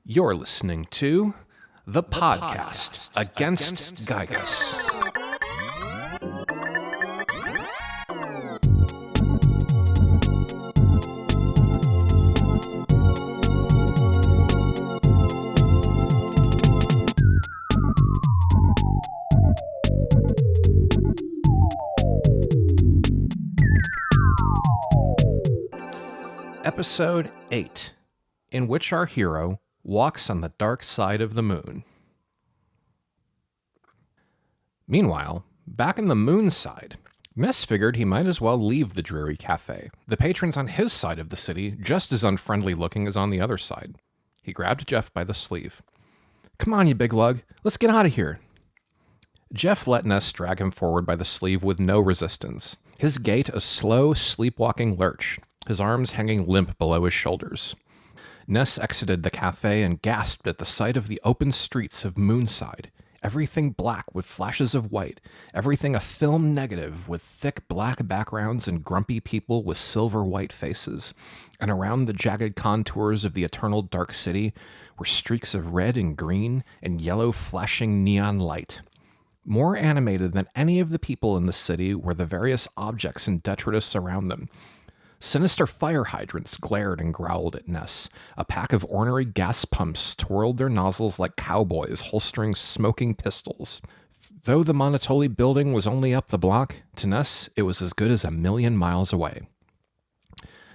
You're listening to the podcast against Giygas. Episode 8, in which our hero walks on the dark side of the moon. Meanwhile, back in the Moonside, Ness figured he might as well leave the dreary cafe. The patrons on his side of the city just as unfriendly looking as on the other side. He grabbed Jeff by the sleeve. "Come on, you big lug. Let's get out of here." Jeff let Ness drag him forward by the sleeve with no resistance, his gait a slow, sleepwalking lurch, his arms hanging limp below his shoulders. Ness exited the cafe and gasped at the sight of the open streets of Moonside, everything black with flashes of white, everything a film negative with thick black backgrounds and grumpy people with silver white faces. And around the jagged contours of the eternal dark city were streaks of red and green and yellow flashing neon light. More animated than any of the people in the city were the various objects and detritus around them. Sinister fire hydrants glared and growled at Ness. A pack of ornery gas pumps twirled their nozzles like cowboys holstering smoking pistols. Though the Monotoli building was only up the block, to Ness it was as good as 1,000,000 miles away.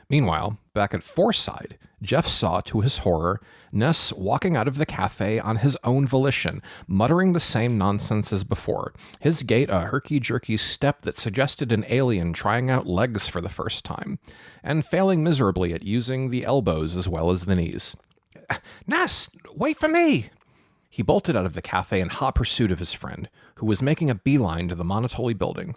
Meanwhile, back at Fourside, Jeff saw, to his horror, Ness walking out of the cafe on his own volition, muttering the same nonsense as before, his gait a herky-jerky step that suggested an alien trying out legs for the first time, and failing miserably at using the elbows as well as the knees. "Ness, wait for me!" He bolted out of the cafe in hot pursuit of his friend, who was making a beeline to the Monotoli building.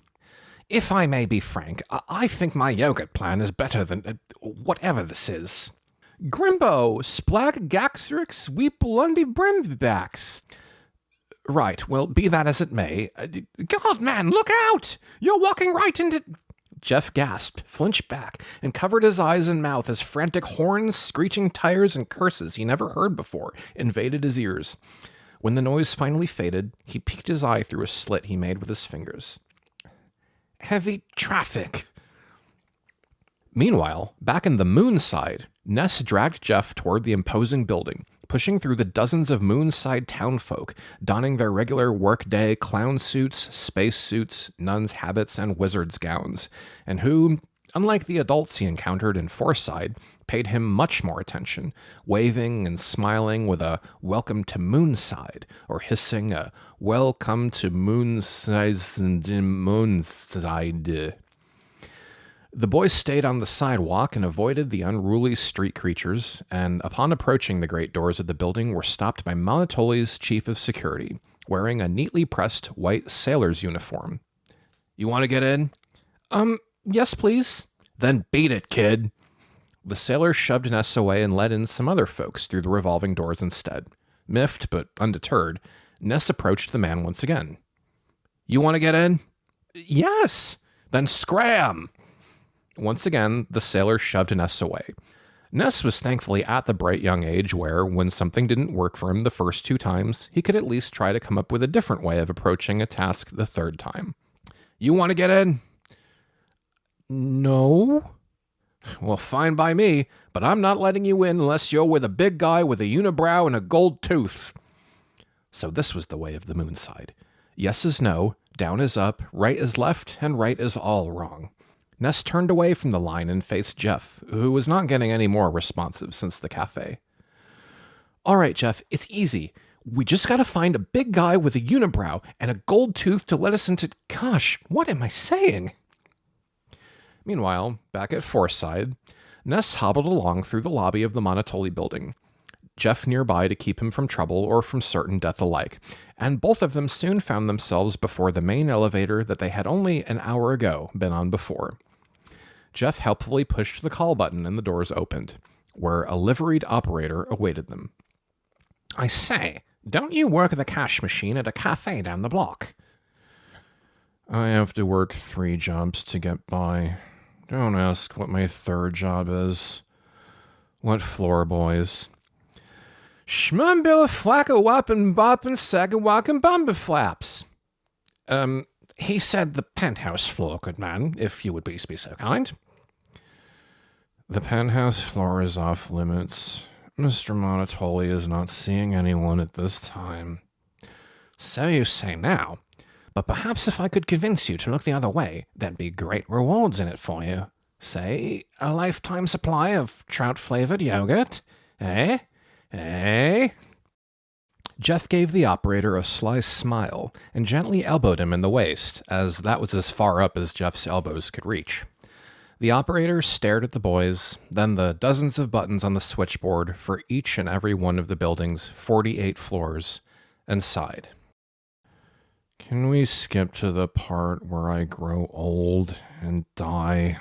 "If I may be frank, I think my yogurt plan is better than whatever this is." "Grimbo, splag gaxrix weep lundy brimbacks." "Right, well, be that as it may. God, man, look out! You're walking right into..." Jeff gasped, flinched back, and covered his eyes and mouth as frantic horns, screeching tires, and curses he never heard before invaded his ears. When the noise finally faded, he peeked his eye through a slit he made with his fingers. "Heavy traffic." Meanwhile, back in the Moonside, Ness dragged Jeff toward the imposing building, pushing through the dozens of Moonside townfolk, donning their regular workday clown suits, space suits, nuns' habits, and wizards' gowns, and who, unlike the adults he encountered in Fourside, paid him much more attention, waving and smiling with a "welcome to Moonside," or hissing a "welcome to Moonside." The boys stayed on the sidewalk and avoided the unruly street creatures, and upon approaching the great doors of the building were stopped by Monotoli's chief of security, wearing a neatly pressed white sailor's uniform. "You want to get in?" Yes, please." "Then beat it, kid." The sailor shoved Ness away and let in some other folks through the revolving doors instead. Miffed, but undeterred, Ness approached the man once again. "You want to get in?" "Yes." "Then scram!" Once again, the sailor shoved Ness away. Ness was thankfully at the bright young age where, when something didn't work for him the first 2 times, he could at least try to come up with a different way of approaching a task the 3rd time. "You want to get in?" "No." "Well, fine by me, but I'm not letting you in unless you're with a big guy with a unibrow and a gold tooth." So this was the way of the Moonside. Yes is no, down is up, right is left, and right is all wrong. Ness turned away from the line and faced Jeff, who was not getting any more responsive since the cafe. "All right, Jeff, it's easy. We just gotta find a big guy with a unibrow and a gold tooth to let us into..." Gosh, what am I saying? Meanwhile, back at Fourside, Ness hobbled along through the lobby of the Monotoli building, Jeff nearby to keep him from trouble or from certain death alike, and both of them soon found themselves before the main elevator that they had only an hour ago been on before. Jeff helpfully pushed the call button and the doors opened, where a liveried operator awaited them. "I say, don't you work the cash machine at a cafe down the block?" "I have to work 3 jobs to get by. Don't ask what my 3rd job is." "What floor, boys?" Schmumbill flacka whoppin' boppin' sagga walkin' bumba flaps. He said the penthouse floor, good man, if you would please be so kind. The penthouse floor is off limits. Mr. Monotoli is not seeing anyone at this time. So you say now, but perhaps if I could convince you to look the other way, there'd be great rewards in it for you. Say, a lifetime supply of trout-flavored yogurt? Eh? Jeff gave the operator a sly smile and gently elbowed him in the waist, as that was as far up as Jeff's elbows could reach. The operator stared at the boys, then the dozens of buttons on the switchboard for each and every one of the building's 48 floors, and sighed. Can we skip to the part where I grow old and die?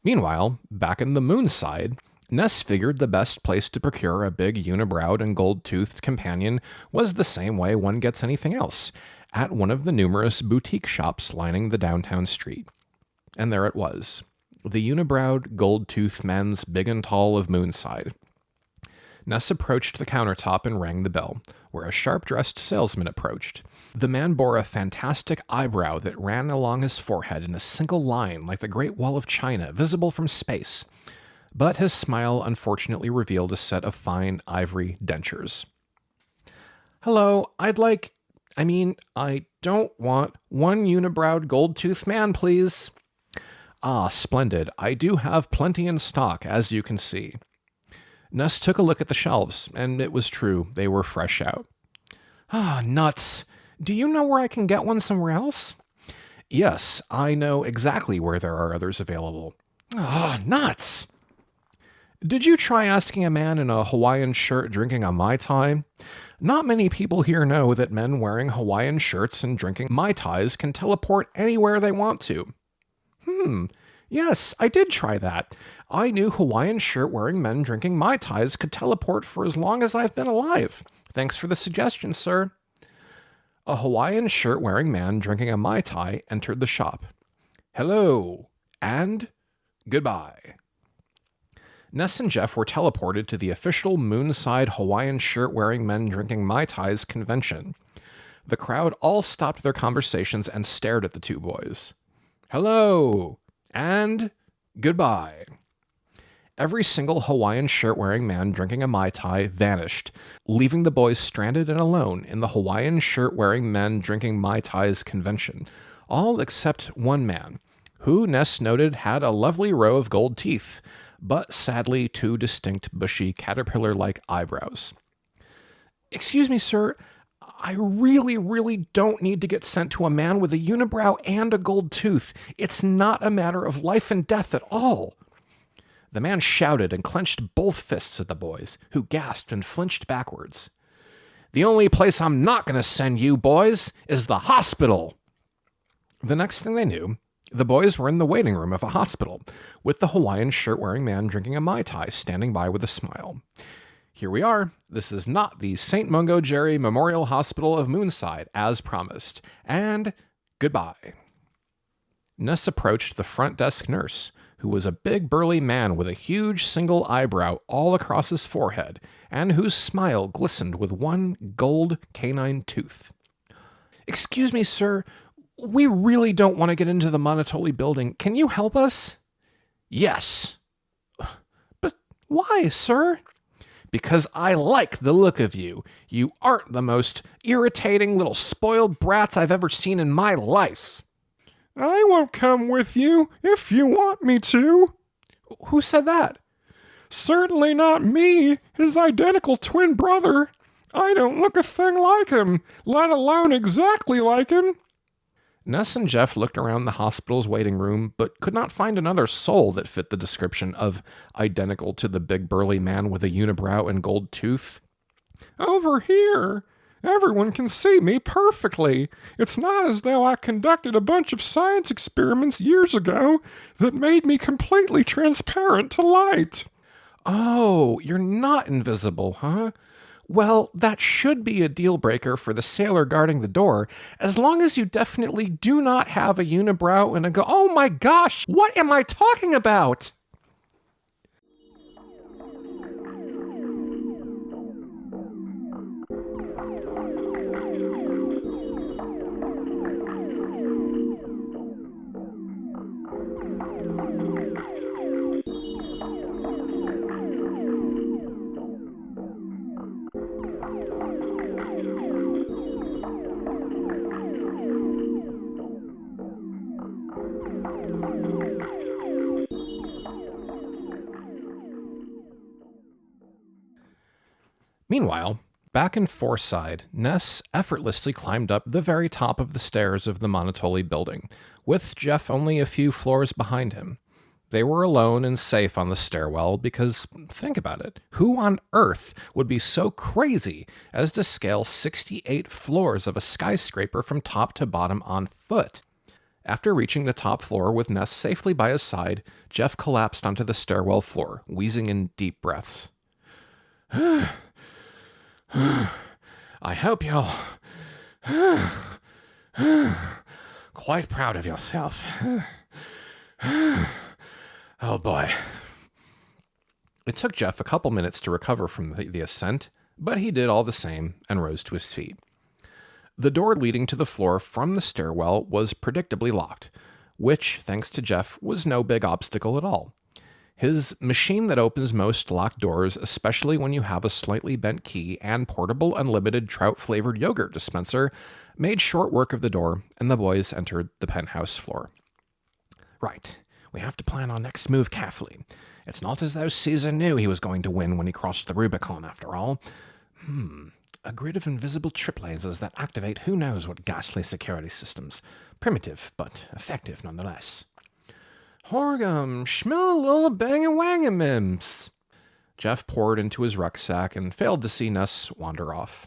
Meanwhile, back in the Moonside, Ness figured the best place to procure a big unibrowed and gold-toothed companion was the same way one gets anything else, at one of the numerous boutique shops lining the downtown street. And there it was, the unibrowed, gold-toothed men's big and tall of Moonside. Ness approached the countertop and rang the bell, where a sharp-dressed salesman approached. The man bore a fantastic eyebrow that ran along his forehead in a single line like the Great Wall of China, visible from space. But his smile unfortunately revealed a set of fine ivory dentures. Hello, I don't want one unibrowed gold-toothed man, please. Ah, splendid. I do have plenty in stock, as you can see. Ness took a look at the shelves, and it was true, they were fresh out. Ah, nuts. Do you know where I can get one somewhere else? Yes, I know exactly where there are others available. Ah, nuts. Did you try asking a man in a Hawaiian shirt drinking a Mai-Tai? Not many people here know that men wearing Hawaiian shirts and drinking Mai-Tais can teleport anywhere they want to. Yes, I did try that. I knew Hawaiian shirt-wearing men drinking Mai-Tais could teleport for as long as I've been alive. Thanks for the suggestion, sir. A Hawaiian shirt-wearing man drinking a Mai-Tai entered the shop. Hello, and goodbye. Ness and Jeff were teleported to the official Moonside Hawaiian shirt-wearing men drinking Mai-Tais convention. The crowd all stopped their conversations and stared at the two boys. Hello, and goodbye. Every single Hawaiian shirt-wearing man drinking a Mai-Tai vanished, leaving the boys stranded and alone in the Hawaiian shirt-wearing men drinking Mai-Tais convention, all except one man, who Ness noted had a lovely row of gold teeth, but sadly 2 distinct bushy caterpillar-like eyebrows. Excuse me, sir, I really don't need to get sent to a man with a unibrow and a gold tooth. It's not a matter of life and death at all. The man shouted and clenched both fists at the boys, who gasped and flinched backwards. The only place I'm not going to send you, boys, is the hospital. The next thing they knew, the boys were in the waiting room of a hospital, with the Hawaiian shirt-wearing man drinking a Mai-Tai standing by with a smile. Here we are. This is not the St. Mungo Jerry Memorial Hospital of Moonside, as promised. And goodbye. Ness approached the front desk nurse, who was a big burly man with a huge single eyebrow all across his forehead, and whose smile glistened with one gold canine tooth. Excuse me, sir. We really don't want to get into the Monotoli building. Can you help us? Yes. But why, sir? Because I like the look of you. You aren't the most irritating little spoiled brats I've ever seen in my life. I won't come with you if you want me to. Who said that? Certainly not me, his identical twin brother. I don't look a thing like him, let alone exactly like him. Ness and Jeff looked around the hospital's waiting room, but could not find another soul that fit the description of identical to the big burly man with a unibrow and gold tooth. Over here, everyone can see me perfectly. It's not as though I conducted a bunch of science experiments years ago that made me completely transparent to light. Oh, you're not invisible, huh? Well, that should be a deal breaker for the sailor guarding the door, as long as you definitely do not have a unibrow and a Oh my gosh, what am I talking about? Meanwhile, back in Fourside, Ness effortlessly climbed up the very top of the stairs of the Monotoli building, with Jeff only a few floors behind him. They were alone and safe on the stairwell because, think about it, who on earth would be so crazy as to scale 68 floors of a skyscraper from top to bottom on foot? After reaching the top floor with Ness safely by his side, Jeff collapsed onto the stairwell floor, wheezing in deep breaths. I hope you're quite proud of yourself. Oh boy. It took Jeff a couple minutes to recover from the ascent, but he did all the same and rose to his feet. The door leading to the floor from the stairwell was predictably locked, which, thanks to Jeff, was no big obstacle at all. His machine that opens most locked doors, especially when you have a slightly bent key and portable unlimited trout-flavored yogurt dispenser, made short work of the door, and the boys entered the penthouse floor. Right, we have to plan our next move carefully. It's not as though Caesar knew he was going to win when he crossed the Rubicon, after all. A grid of invisible trip lasers that activate who knows what ghastly security systems. Primitive, but effective nonetheless. Horgum, schmill little bang-a-wang-a-mims. Jeff poured into his rucksack and failed to see Ness wander off.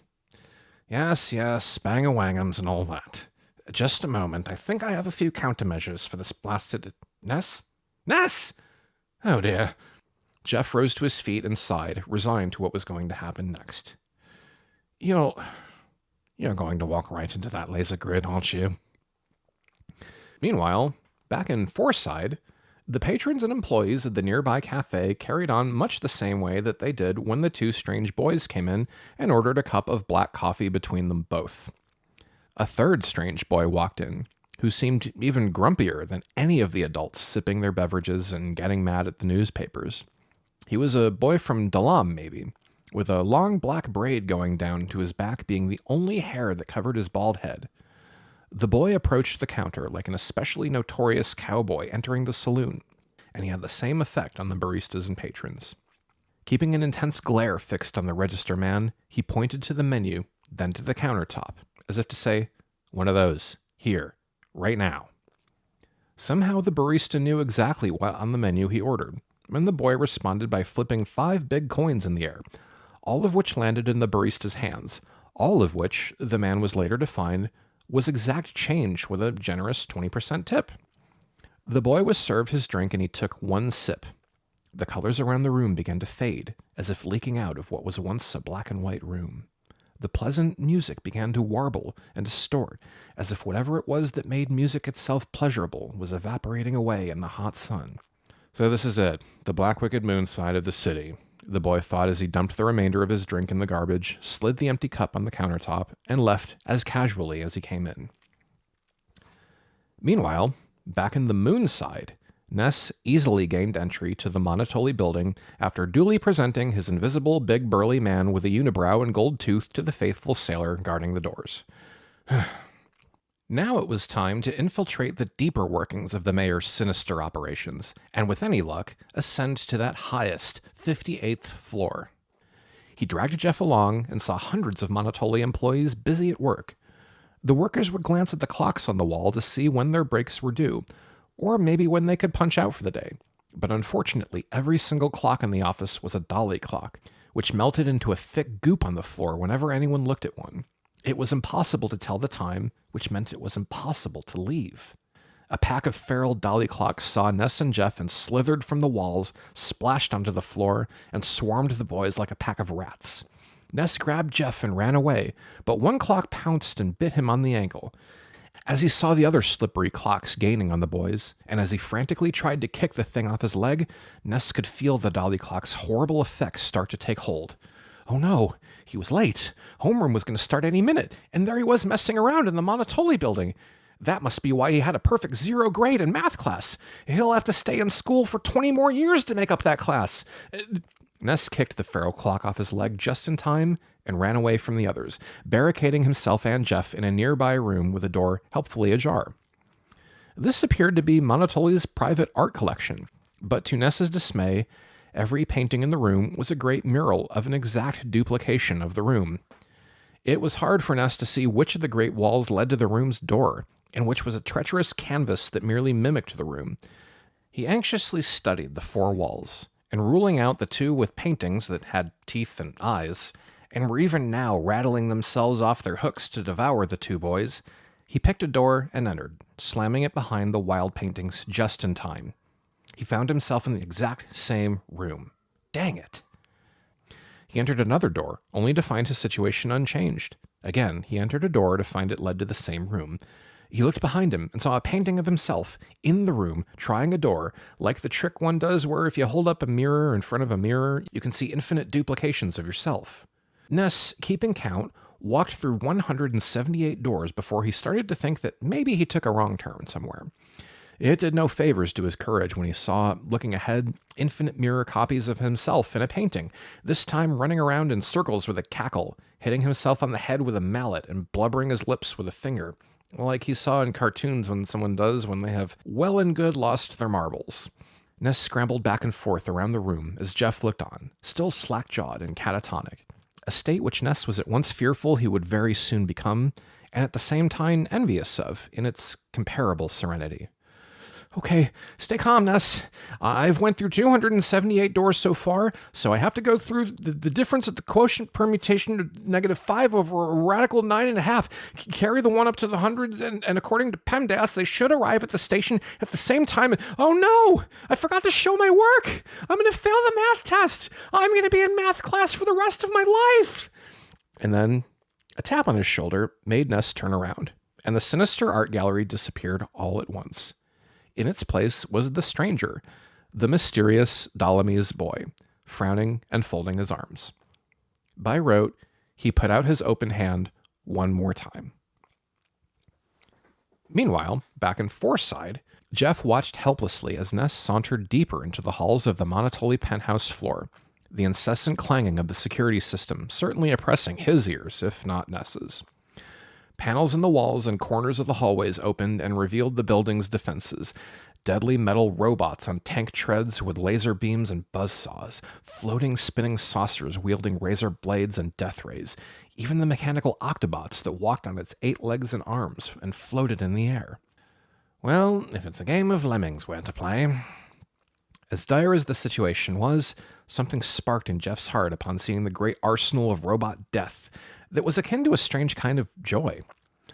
Yes, bang-a-wangums and all that. Just a moment, I think I have a few countermeasures for this blasted... Ness? Ness! Oh dear. Jeff rose to his feet and sighed, resigned to what was going to happen next. You're going to walk right into that laser grid, aren't you? Meanwhile, back in Fourside, the patrons and employees of the nearby cafe carried on much the same way that they did when the two strange boys came in and ordered a cup of black coffee between them both. A third strange boy walked in, who seemed even grumpier than any of the adults sipping their beverages and getting mad at the newspapers. He was a boy from Dali, maybe, with a long black braid going down to his back being the only hair that covered his bald head. The boy approached the counter like an especially notorious cowboy entering the saloon, and he had the same effect on the baristas and patrons. Keeping an intense glare fixed on the register man, he pointed to the menu, then to the countertop, as if to say, "One of those, here, right now." Somehow the barista knew exactly what on the menu he ordered, and the boy responded by flipping 5 big coins in the air, all of which landed in the barista's hands, all of which, the man was later to find, was exact change with a generous 20% tip. The boy was served his drink and he took one sip. The colors around the room began to fade, as if leaking out of what was once a black and white room. The pleasant music began to warble and distort, as if whatever it was that made music itself pleasurable was evaporating away in the hot sun. So this is it, the black wicked Moonside of the city, the boy thought as he dumped the remainder of his drink in the garbage, slid the empty cup on the countertop, and left as casually as he came in. Meanwhile, back in the Moonside, Ness easily gained entry to the Monotoli building after duly presenting his invisible big burly man with a unibrow and gold tooth to the faithful sailor guarding the doors. Now it was time to infiltrate the deeper workings of the mayor's sinister operations, and with any luck, ascend to that highest, 58th floor. He dragged Jeff along and saw hundreds of Monotoli employees busy at work. The workers would glance at the clocks on the wall to see when their breaks were due, or maybe when they could punch out for the day. But unfortunately, every single clock in the office was a Dali clock, which melted into a thick goop on the floor whenever anyone looked at one. It was impossible to tell the time, which meant it was impossible to leave. A pack of feral Dali clocks saw Ness and Jeff and slithered from the walls, splashed onto the floor, and swarmed the boys like a pack of rats. Ness grabbed Jeff and ran away, but one clock pounced and bit him on the ankle. As he saw the other slippery clocks gaining on the boys, and as he frantically tried to kick the thing off his leg, Ness could feel the Dali clock's horrible effects start to take hold. Oh no, he was late. Homeroom was going to start any minute, and there he was messing around in the Monotoli building. That must be why he had a perfect 0 grade in math class. He'll have to stay in school for 20 more years to make up that class. Ness kicked the feral clock off his leg just in time and ran away from the others, barricading himself and Jeff in a nearby room with a door helpfully ajar. This appeared to be Monotoli's private art collection, but to Ness's dismay, Every painting in the room was a great mural of an exact duplication of the room. It was hard for Ness to see which of the great walls led to the room's door, and which was a treacherous canvas that merely mimicked the room. He anxiously studied the 4 walls, and ruling out the 2 with paintings that had teeth and eyes, and were even now rattling themselves off their hooks to devour the 2 boys, he picked a door and entered, slamming it behind the wild paintings just in time. He found himself in the exact same room. Dang it! He entered another door, only to find his situation unchanged. Again, he entered a door to find it led to the same room. He looked behind him and saw a painting of himself in the room, trying a door, like the trick one does where if you hold up a mirror in front of a mirror, you can see infinite duplications of yourself. Ness, keeping count, walked through 178 doors before he started to think that maybe he took a wrong turn somewhere. It did no favors to his courage when he saw, looking ahead, infinite mirror copies of himself in a painting, this time running around in circles with a cackle, hitting himself on the head with a mallet and blubbering his lips with a finger, like he saw in cartoons when someone does when they have well and good lost their marbles. Ness scrambled back and forth around the room as Jeff looked on, still slack-jawed and catatonic, a state which Ness was at once fearful he would very soon become, and at the same time envious of in its comparable serenity. Okay, stay calm, Ness. I've went through 278 doors so far, so I have to go through the difference of the quotient permutation of -5 over a radical 9.5. Carry the 1 up to the hundreds, and according to PEMDAS, they should arrive at the station at the same time. Oh no! I forgot to show my work! I'm going to fail the math test! I'm going to be in math class for the rest of my life! And then a tap on his shoulder made Ness turn around, and the sinister art gallery disappeared all at once. In its place was the stranger, the mysterious Dalamese boy, frowning and folding his arms. By rote, he put out his open hand one more time. Meanwhile, back in Fourside, Jeff watched helplessly as Ness sauntered deeper into the halls of the Monotoli penthouse floor, the incessant clanging of the security system certainly oppressing his ears, if not Ness's. Panels in the walls and corners of the hallways opened and revealed the building's defenses. Deadly metal robots on tank treads with laser beams and buzzsaws, floating spinning saucers wielding razor blades and death rays, even the mechanical octobots that walked on its 8 legs and arms and floated in the air. Well, if it's a game of lemmings we're to play. As dire as the situation was, something sparked in Jeff's heart upon seeing the great arsenal of robot death that was akin to a strange kind of joy.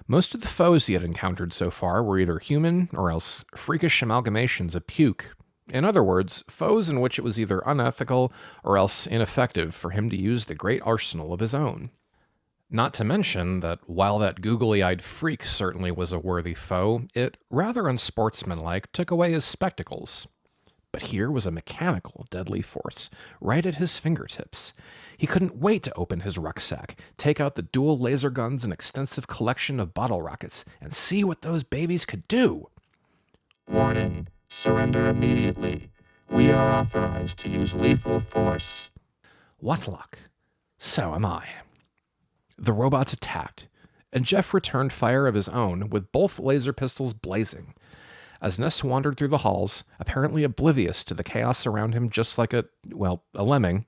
Most of the foes he had encountered so far were either human or else freakish amalgamations of puke. In other words, foes in which it was either unethical or else ineffective for him to use the great arsenal of his own. Not to mention that while that googly-eyed freak certainly was a worthy foe, it, rather unsportsmanlike, took away his spectacles. But here was a mechanical deadly force, right at his fingertips. He couldn't wait to open his rucksack, take out the dual laser guns and extensive collection of bottle rockets, and see what those babies could do. Warning. Surrender immediately. We are authorized to use lethal force. What luck. So am I. The robots attacked, and Jeff returned fire of his own with both laser pistols blazing. As Ness wandered through the halls, apparently oblivious to the chaos around him just like a lemming,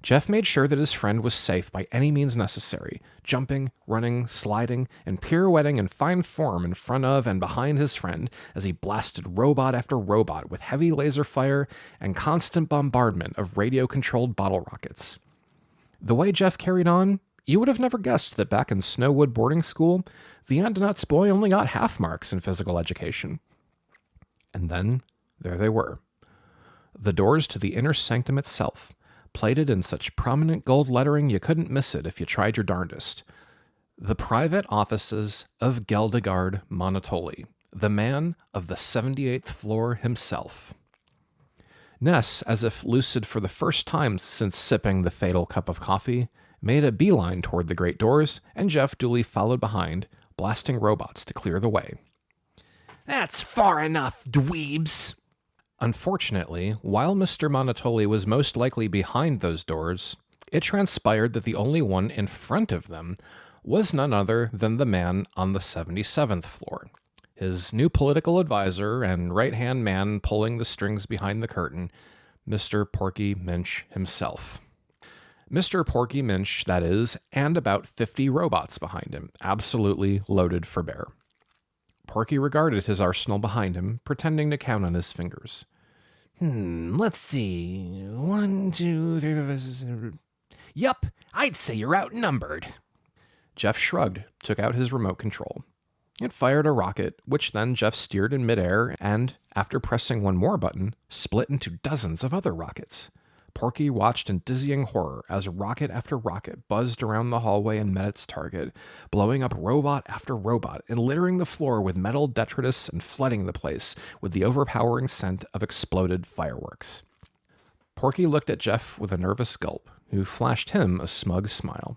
Jeff made sure that his friend was safe by any means necessary, jumping, running, sliding, and pirouetting in fine form in front of and behind his friend as he blasted robot after robot with heavy laser fire and constant bombardment of radio-controlled bottle rockets. The way Jeff carried on, you would have never guessed that back in Snowwood boarding school, the Andonuts boy only got half marks in physical education. And then, there they were. The doors to the inner sanctum itself, plated in such prominent gold lettering you couldn't miss it if you tried your darndest. The private offices of Geldegard Monotoli, the man of the 78th floor himself. Ness, as if lucid for the first time since sipping the fatal cup of coffee, made a beeline toward the great doors, and Jeff duly followed behind, blasting robots to clear the way. That's far enough, dweebs! Unfortunately, while Mr. Monotoli was most likely behind those doors, it transpired that the only one in front of them was none other than the man on the 77th floor. His new political advisor and right-hand man pulling the strings behind the curtain, Mr. Porky Minch himself. Mr. Porky Minch, that is, and about 50 robots behind him, absolutely loaded for bear. Porky regarded his arsenal behind him, pretending to count on his fingers. Let's see. 1, 2, 3. Yup, I'd say you're outnumbered. Jeff shrugged, took out his remote control. It fired a rocket, which then Jeff steered in midair and, after pressing one more button, split into dozens of other rockets. Porky watched in dizzying horror as rocket after rocket buzzed around the hallway and met its target, blowing up robot after robot and littering the floor with metal detritus and flooding the place with the overpowering scent of exploded fireworks. Porky looked at Jeff with a nervous gulp, who flashed him a smug smile.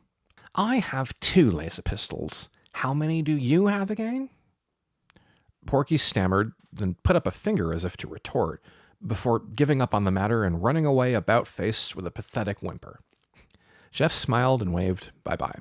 I have 2 laser pistols. How many do you have again? Porky stammered, then put up a finger as if to retort, before giving up on the matter and running away about-face with a pathetic whimper. Jeff smiled and waved bye-bye.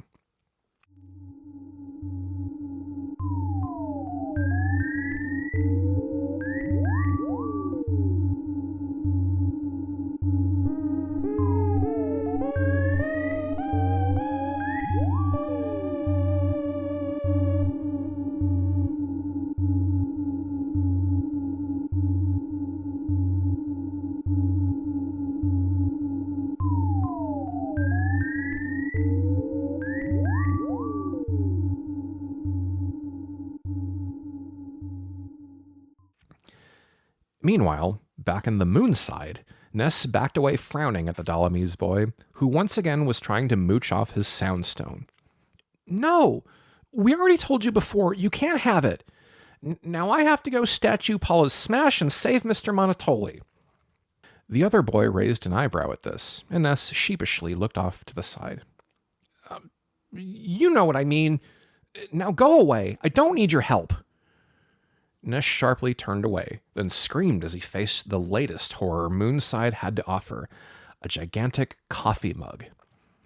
Meanwhile, back in the Moonside, Ness backed away frowning at the Dalamese boy, who once again was trying to mooch off his soundstone. No! We already told you before, you can't have it. Now I have to go statue Paula's smash and save Mr. Monotoli. The other boy raised an eyebrow at this, and Ness sheepishly looked off to the side. You know what I mean. Now go away. I don't need your help. Ness sharply turned away, then screamed as he faced the latest horror Moonside had to offer, a gigantic coffee mug.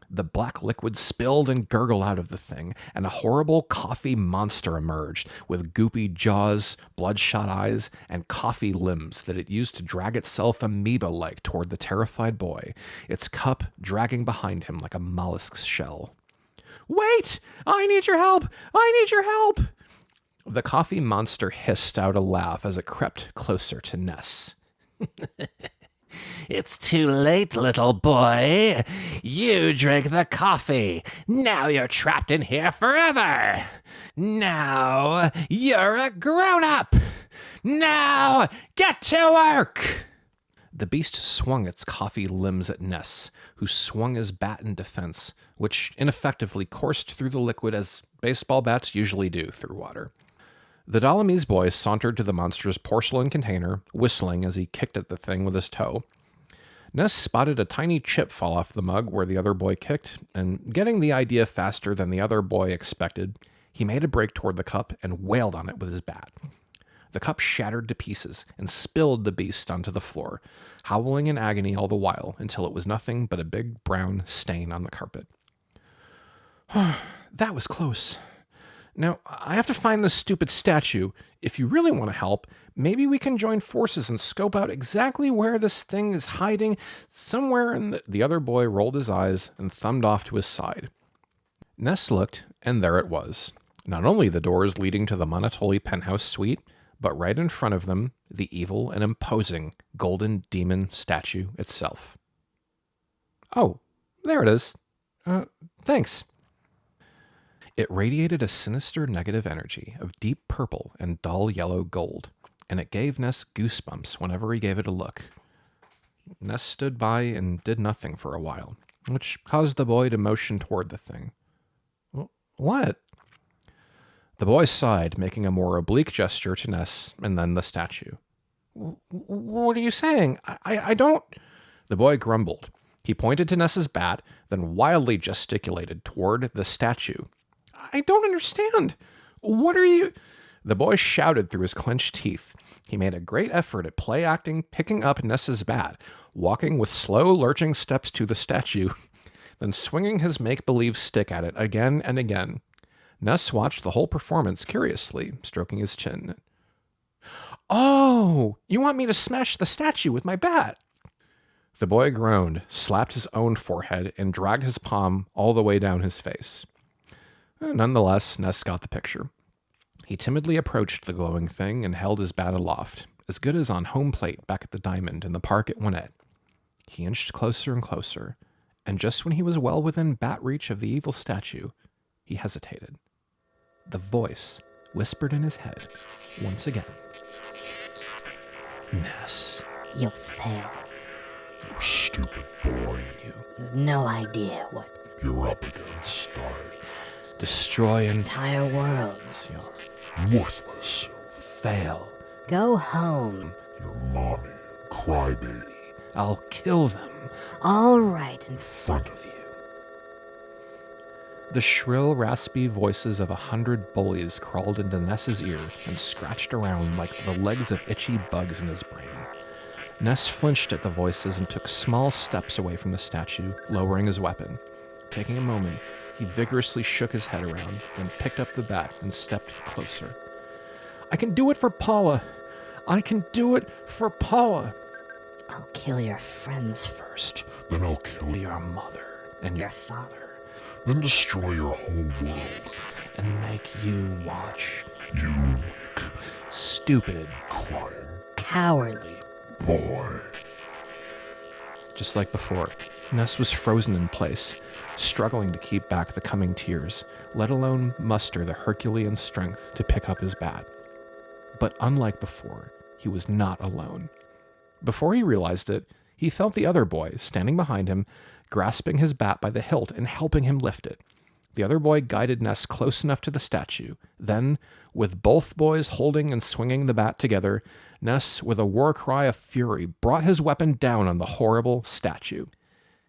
The black liquid spilled and gurgled out of the thing, and a horrible coffee monster emerged, with goopy jaws, bloodshot eyes, and coffee limbs that it used to drag itself amoeba-like toward the terrified boy, its cup dragging behind him like a mollusk's shell. Wait! I need your help! I need your help! The coffee monster hissed out a laugh as it crept closer to Ness. It's too late, little boy. You drank the coffee. Now you're trapped in here forever. Now you're a grown-up. Now get to work. The beast swung its coffee limbs at Ness, who swung his bat in defense, which ineffectively coursed through the liquid as baseball bats usually do through water. The Dalamese boy sauntered to the monster's porcelain container, whistling as he kicked at the thing with his toe. Ness spotted a tiny chip fall off the mug where the other boy kicked, and getting the idea faster than the other boy expected, he made a break toward the cup and wailed on it with his bat. The cup shattered to pieces and spilled the beast onto the floor, howling in agony all the while until it was nothing but a big brown stain on the carpet. That was close. Now, I have to find this stupid statue. If you really want to help, maybe we can join forces and scope out exactly where this thing is hiding somewhere in the... The other boy rolled his eyes and thumbed off to his side. Ness looked, and there it was. Not only the doors leading to the Monotoli penthouse suite, but right in front of them, the evil and imposing golden demon statue itself. Oh, there it is. Thanks. It radiated a sinister negative energy of deep purple and dull yellow gold, and it gave Ness goosebumps whenever he gave it a look. Ness stood by and did nothing for a while, which caused the boy to motion toward the thing. What? The boy sighed, making a more oblique gesture to Ness and then the statue. What are you saying? I don't... The boy grumbled. He pointed to Ness's bat, then wildly gesticulated toward the statue. I don't understand. What are you... The boy shouted through his clenched teeth. He made a great effort at play-acting, picking up Ness's bat, walking with slow, lurching steps to the statue, then swinging his make-believe stick at it again and again. Ness watched the whole performance curiously, stroking his chin. Oh, you want me to smash the statue with my bat? The boy groaned, slapped his own forehead, and dragged his palm all the way down his face. Nonetheless, Ness got the picture. He timidly approached the glowing thing and held his bat aloft, as good as on home plate back at the Diamond in the park at Gwinnett. He inched closer and closer, and just when he was well within bat reach of the evil statue, he hesitated. The voice whispered in his head once again. Ness. You'll fail. You stupid boy. You have no idea what You're up against. Destroy entire worlds. Worthless. Fail. Go home. Your mommy, crybaby. I'll kill them. All right. In front of you. The shrill, raspy voices of 100 bullies crawled into Ness's ear and scratched around like the legs of itchy bugs in his brain. Ness flinched at the voices and took small steps away from the statue, lowering his weapon. Taking a moment, he vigorously shook his head around, then picked up the bat and stepped closer. I can do it for Paula. I can do it for Paula. I'll kill your friends first. Then I'll kill your mother and your father. Then destroy your whole world. And make you watch. You weak. Stupid. Crying. Cowardly. Boy. Just like before, Ness was frozen in place, struggling to keep back the coming tears, let alone muster the Herculean strength to pick up his bat. But unlike before, he was not alone. Before he realized it, he felt the other boy standing behind him, grasping his bat by the hilt and helping him lift it. The other boy guided Ness close enough to the statue. Then, with both boys holding and swinging the bat together, Ness, with a war cry of fury, brought his weapon down on the horrible statue.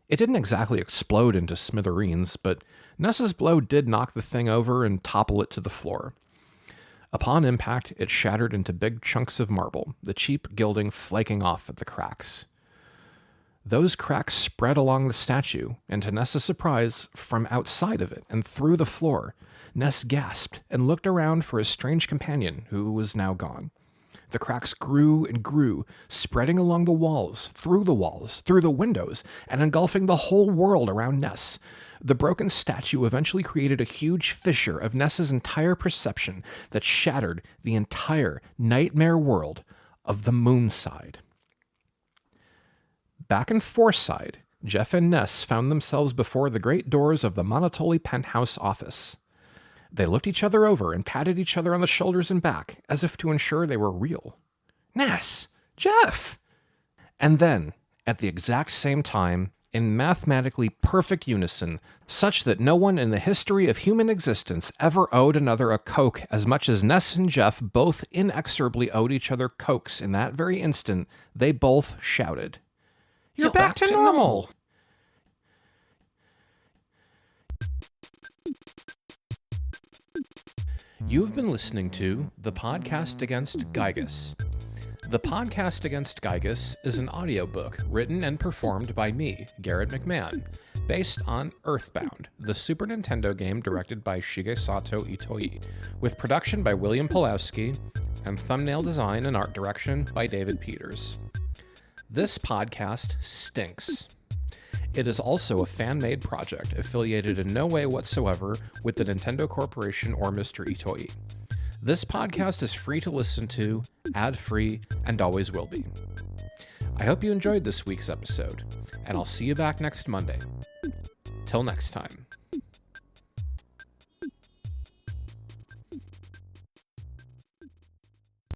It didn't exactly explode into smithereens, but Ness's blow did knock the thing over and topple it to the floor. Upon impact, it shattered into big chunks of marble, the cheap gilding flaking off at the cracks. Those cracks spread along the statue, and to Ness's surprise, from outside of it and through the floor, Ness gasped and looked around for his strange companion, who was now gone. The cracks grew and grew, spreading along the walls, through the windows, and engulfing the whole world around Ness. The broken statue eventually created a huge fissure of Ness's entire perception that shattered the entire nightmare world of the Moonside. Back in Fourside, Jeff and Ness found themselves before the great doors of the Monotoli penthouse office. They looked each other over and patted each other on the shoulders and back, as if to ensure they were real. Ness! Jeff! And then, at the exact same time, in mathematically perfect unison, such that no one in the history of human existence ever owed another a Coke as much as Ness and Jeff both inexorably owed each other Cokes in that very instant, they both shouted, You're back to normal! You've been listening to The Podcast Against Giygas. The Podcast Against Giygas is an audiobook written and performed by me, Garrett McMahon, based on Earthbound, the Super Nintendo game directed by Shigesato Itoi, with production by William Pulowski and thumbnail design and art direction by David Peters. This podcast stinks. It is also a fan-made project affiliated in no way whatsoever with the Nintendo Corporation or Mr. Itoi. This podcast is free to listen to, ad-free, and always will be. I hope you enjoyed this week's episode, and I'll see you back next Monday. Till next time.